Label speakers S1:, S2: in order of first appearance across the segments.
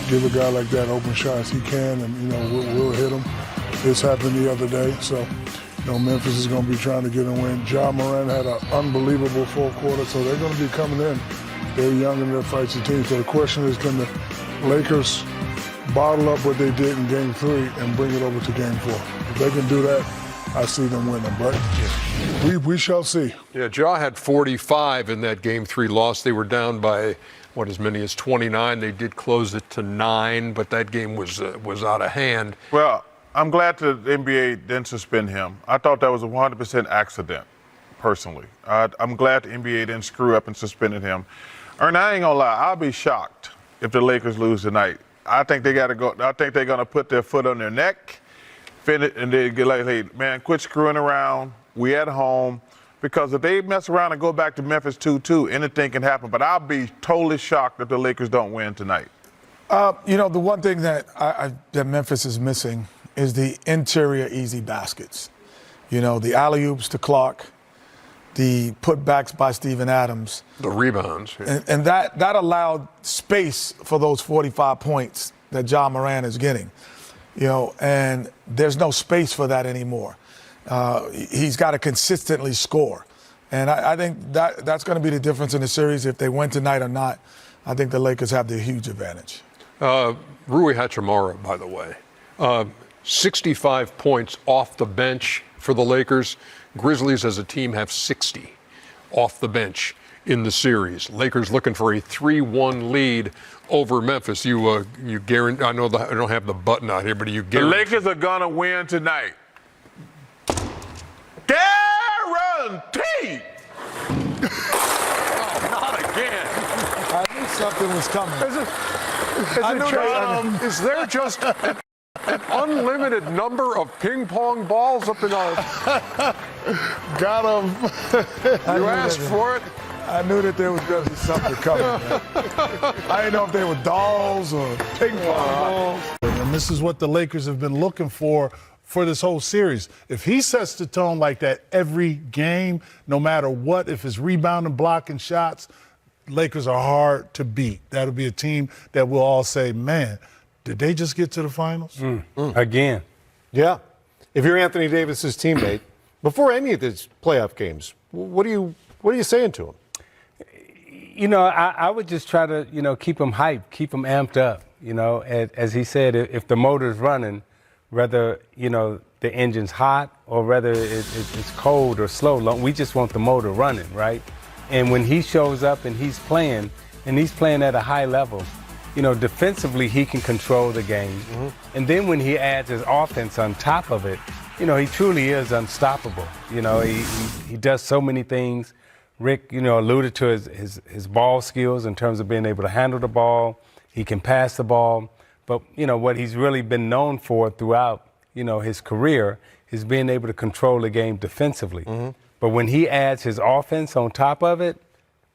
S1: give a guy like that open shots, he can, and, you know, we'll hit him. This happened the other day, so, you know, Memphis is going to be trying to get a win. Ja Morant had an unbelievable fourth quarter, so they're going to be coming in. They're young and they're feisty team. So the question is, can the Lakers bottle up what they did in Game 3 and bring it over to Game 4? If they can do that, I see them winning, but we shall see.
S2: Yeah, Ja had 45 in that Game 3 loss. They were down by, as many as 29. They did close it to 9, but that game was out of hand.
S3: Well, I'm glad the NBA didn't suspend him. I thought that was a 100% accident, personally. I'm glad the NBA didn't screw up and suspended him. And I ain't gonna lie, I'll be shocked if the Lakers lose tonight. I think they got to go. I think they're gonna put their foot on their neck, finish, and they get like, hey, man, quit screwing around. We at home. Because if they mess around and go back to Memphis 2-2, anything can happen. But I'll be totally shocked if the Lakers don't win tonight.
S1: You know, the one thing that that Memphis is missing is the interior easy baskets. You know, the alley-oops to Clark, the putbacks by Steven Adams.
S2: The rebounds. Yeah.
S1: And that allowed space for those 45 points that Ja Morant is getting. You know, and there's no space for that anymore. He's got to consistently score. And I think that's going to be the difference in the series. If they win tonight or not, I think the Lakers have the huge advantage.
S2: Rui Hachimura, by the way, 65 points off the bench for the Lakers. Grizzlies as a team have 60 off the bench in the series. Lakers looking for a 3-1 lead over Memphis. You guarantee? I know I don't have the button out here, but you guarantee
S3: the Lakers are gonna win tonight. Guaranteed.
S2: Oh, not again.
S1: I knew something was coming.
S2: Is there just an unlimited number of ping pong balls up in our?
S1: Got him.
S2: You asked for it.
S1: I knew that there was going to be something coming. I didn't know if they were dolls or ping pong balls.
S4: And this is what the Lakers have been looking for this whole series. If he sets the tone like that every game, no matter what, if it's rebounding, blocking shots, Lakers are hard to beat. That'll be a team that we'll all say, man, did they just get to the finals?
S5: Again. Yeah. If you're Anthony Davis's teammate, before any of these playoff games, what are you saying to him?
S6: You know, I would just try to, keep him hyped, keep him amped up. You know, as he said, if the motor's running, whether, the engine's hot or whether it's cold or slow, we just want the motor running, right? And when he shows up and he's playing at a high level, defensively he can control the game. Mm-hmm. And then when he adds his offense on top of it, he truly is unstoppable. He does so many things. Rick, alluded to his ball skills in terms of being able to handle the ball. He can pass the ball. But, what he's really been known for throughout, his career is being able to control the game defensively. Mm-hmm. But when he adds his offense on top of it,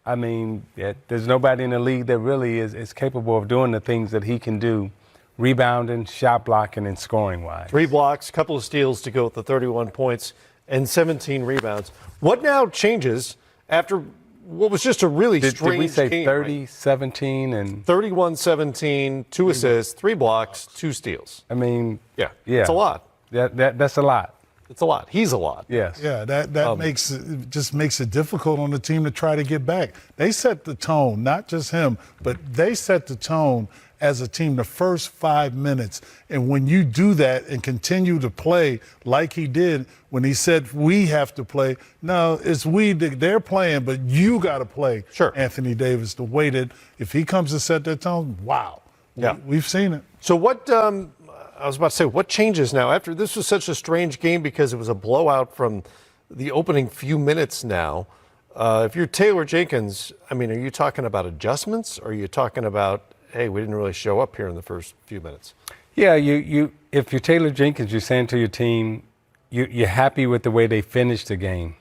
S6: I mean, there's nobody in the league that really is capable of doing the things that he can do, rebounding, shot blocking, and scoring-wise.
S5: 3 blocks, couple of steals to go with the 31 points and 17 rebounds. What now changes after what was just a really strange game?
S6: Did we say
S5: game,
S6: 30,
S5: right?
S6: 17, and
S5: 31-17, 2 assists, 3 blocks, 2 steals.
S6: I mean, yeah,
S5: it's a lot.
S6: That's a lot.
S5: It's a lot. He's a lot.
S6: Yes.
S4: Yeah, that makes it difficult on the team to try to get back. They set the tone, not just him, but they set the tone as a team the first 5 minutes. And when you do that and continue to play like he did when he said we have to play, no, it's they're playing, but you got to play.
S5: Sure.
S4: Anthony Davis, the way that if he comes to set that tone, wow.
S5: Yeah.
S4: We've seen it.
S5: So what I was about to say, what changes now? After this was such a strange game because it was a blowout from the opening few minutes now. If you're Taylor Jenkins, I mean, are you talking about adjustments? Or are you talking about, hey, we didn't really show up here in the first few minutes?
S6: Yeah, if you're Taylor Jenkins, you're saying to your team, you're happy with the way they finished the game.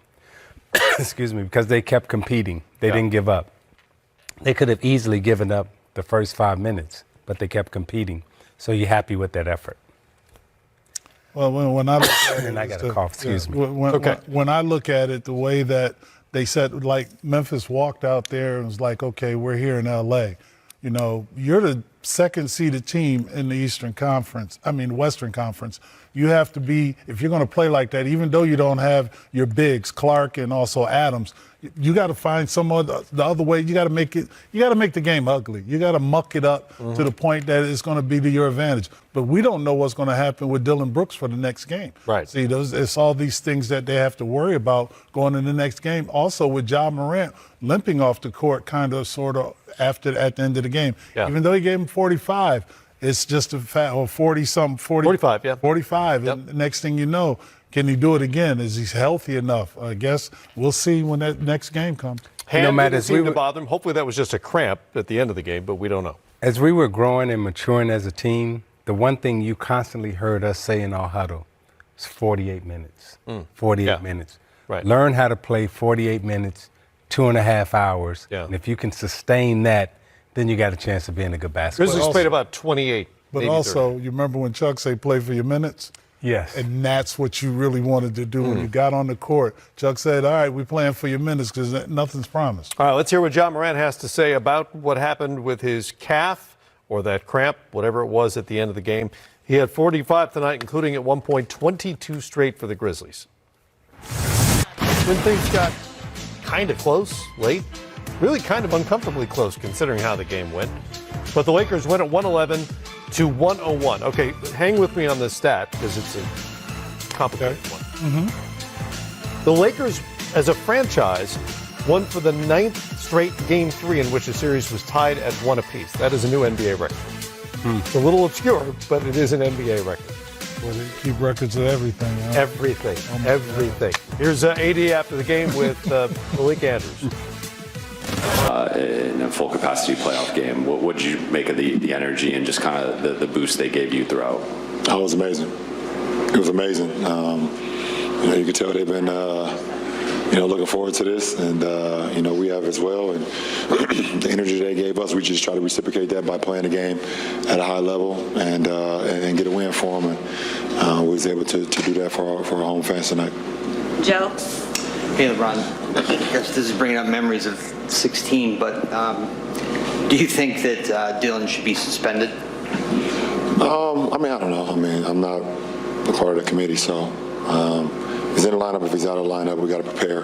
S6: Excuse me, because they kept competing. They didn't give up. They could have easily given up the first 5 minutes, but they kept competing. So you're happy with that effort?
S4: Well, when I look at it,
S6: and I got a cough. Excuse me.
S4: When I look at it, the way that they said, like Memphis walked out there and was like, okay, we're here in L.A. You're the second-seeded team in the Western Conference. You have to be, if you're going to play like that, even though you don't have your bigs, Clark and also Adams, you got to find some other the other way. You got to make the game ugly. You got to muck it up to the point that it's going to be to your advantage. But we don't know what's going to happen with Dylan Brooks for the next game.
S5: Right.
S4: See, it's all these things that they have to worry about going in the next game. Also with Ja Morant limping off the court kind of sort of at the end of the game.
S5: Yeah.
S4: Even though he gave him 45, it's just a fact, or 40-something,
S5: 45, yeah.
S4: 45.
S5: Yep.
S4: And the next thing you know, can he do it again? Is he healthy enough? I guess we'll see when that next game comes.
S5: Hand
S6: Matt,
S5: didn't
S6: as
S5: seem to bother him. Hopefully that was just a cramp at the end of the game, but we don't know.
S6: As we were growing and maturing as a team, the one thing you constantly heard us say in our huddle is 48 minutes. 48 minutes.
S5: Right.
S6: Learn how to play 48 minutes, 2.5 hours.
S5: Yeah.
S6: And if you can sustain that, then you got a chance of being a good basketball.
S5: Grizzlies played about 28.
S4: But
S5: maybe
S4: also,
S5: 30.
S4: you remember when Chuck said play for your minutes?
S6: Yes.
S4: And that's what you really wanted to do when you got on the court. Chuck said, all right, we're playing for your minutes because nothing's promised.
S5: All right, let's hear what Ja Morant has to say about what happened with his calf or that cramp, whatever it was at the end of the game. He had 45 tonight, including at one point 22 straight for the Grizzlies. When things got kind of close late, really kind of uncomfortably close considering how the game went. But the Lakers went at 111 to 101. Okay, hang with me on this stat because it's a complicated one. The Lakers, as a franchise, won for the 9th straight Game 3 in which the series was tied at 1 apiece. That is a new NBA record. It's a little obscure, but it is an NBA record.
S4: Well, they keep records of everything. Huh?
S5: Everything. Everything. Here's AD after the game with Malik Andrews.
S7: In a full capacity playoff game, what did you make of the energy and just kind of the boost they gave you throughout?
S8: Oh, it was amazing. It was amazing. You could tell they've been, looking forward to this, and we have as well. And the energy they gave us, we just try to reciprocate that by playing the game at a high level and get a win for them. And we was able to do that for our home fans tonight.
S9: Joe.
S10: Hey, LeBron. I guess this is bringing up memories of 16, but do you think that Dylan should be suspended?
S8: I don't know. I'm not a part of the committee, so he's in the lineup. If he's out of the lineup, we got to prepare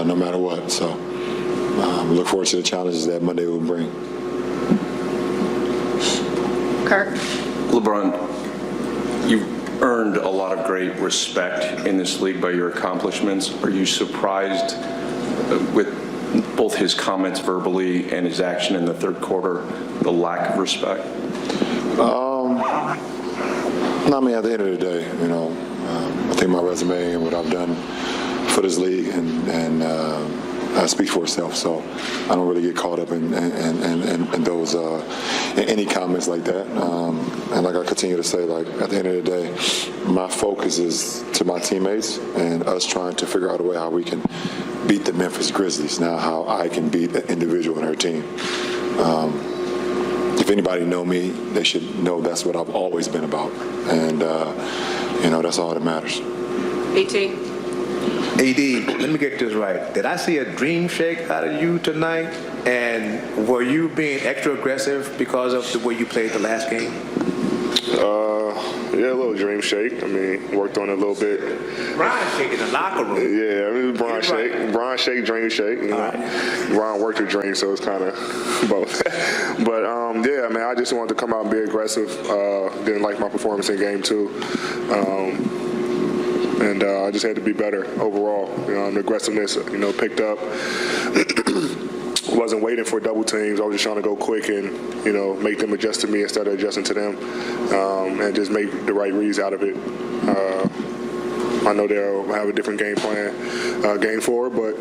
S8: no matter what. So we look forward to the challenges that Monday will bring.
S9: Kirk.
S11: LeBron, you've earned a lot of great respect in this league by your accomplishments. Are you surprised with both his comments verbally and his action in the third quarter, the lack of respect?
S8: At the end of the day, I think my resume and what I've done for this league and speaks for itself. So I don't really get caught up in those in any comments like that. And like I continue to say, like at the end of the day, my focus is to my teammates and us trying to figure out a way how we can beat the Memphis Grizzlies. Now, how I can beat an individual in our team. If anybody know me, they should know that's what I've always been about. And, that's all that matters.
S9: BT.
S12: AD, let me get this right. Did I see a dream shake out of you tonight? And were you being extra aggressive because of the way you played the last game?
S13: Yeah, a little dream shake. Worked on it a little bit.
S12: Brian shake in the locker room.
S13: Yeah, Brian shake.
S12: Right.
S13: Brian shake, dream shake. Brian worked a dream, so it's kind of both. But I just wanted to come out and be aggressive. Didn't like my performance in game 2. And I just had to be better overall. The aggressiveness, picked up. Wasn't waiting for double teams. I was just trying to go quick and, make them adjust to me instead of adjusting to them, and just make the right reads out of it. I know they'll have a different game plan, game 4, but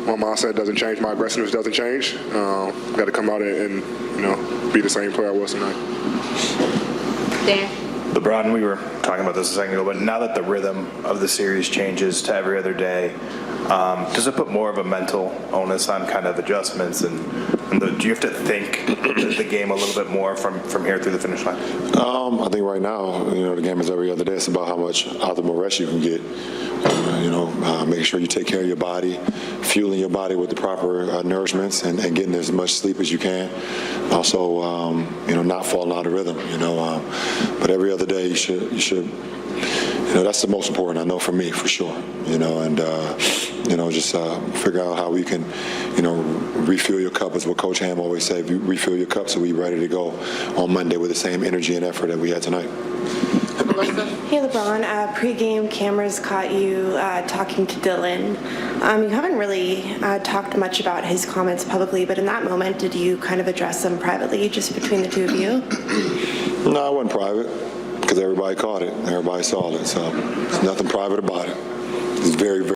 S13: my mindset doesn't change. My aggressiveness doesn't change. Got to come out and be the same player I was tonight.
S9: Dan.
S14: LeBron, we were talking about this a second ago, but now that the rhythm of the series changes to every other day, does it put more of a mental onus on kind of adjustments and And do you have to think the game a little bit more from here through the finish line?
S8: I think right now, the game is every other day. It's about how much optimal rest you can get. Making sure you take care of your body, fueling your body with the proper nourishments, and getting as much sleep as you can. Also, not falling out of rhythm. But every other day you should. That's the most important. I know for me, for sure. Just figure out how we can, refill your cup, is what Coach Ham always said. Refill your cup so we're ready to go on Monday with the same energy and effort that we had tonight.
S9: Hey, LeBron. Pre-game cameras caught you talking to Dylan. You haven't really talked much about his comments publicly, but in that moment, did you kind of address them privately, just between the two of you?
S8: No, it wasn't private, because everybody caught it. Everybody saw it. So there's nothing private about it. It's very, very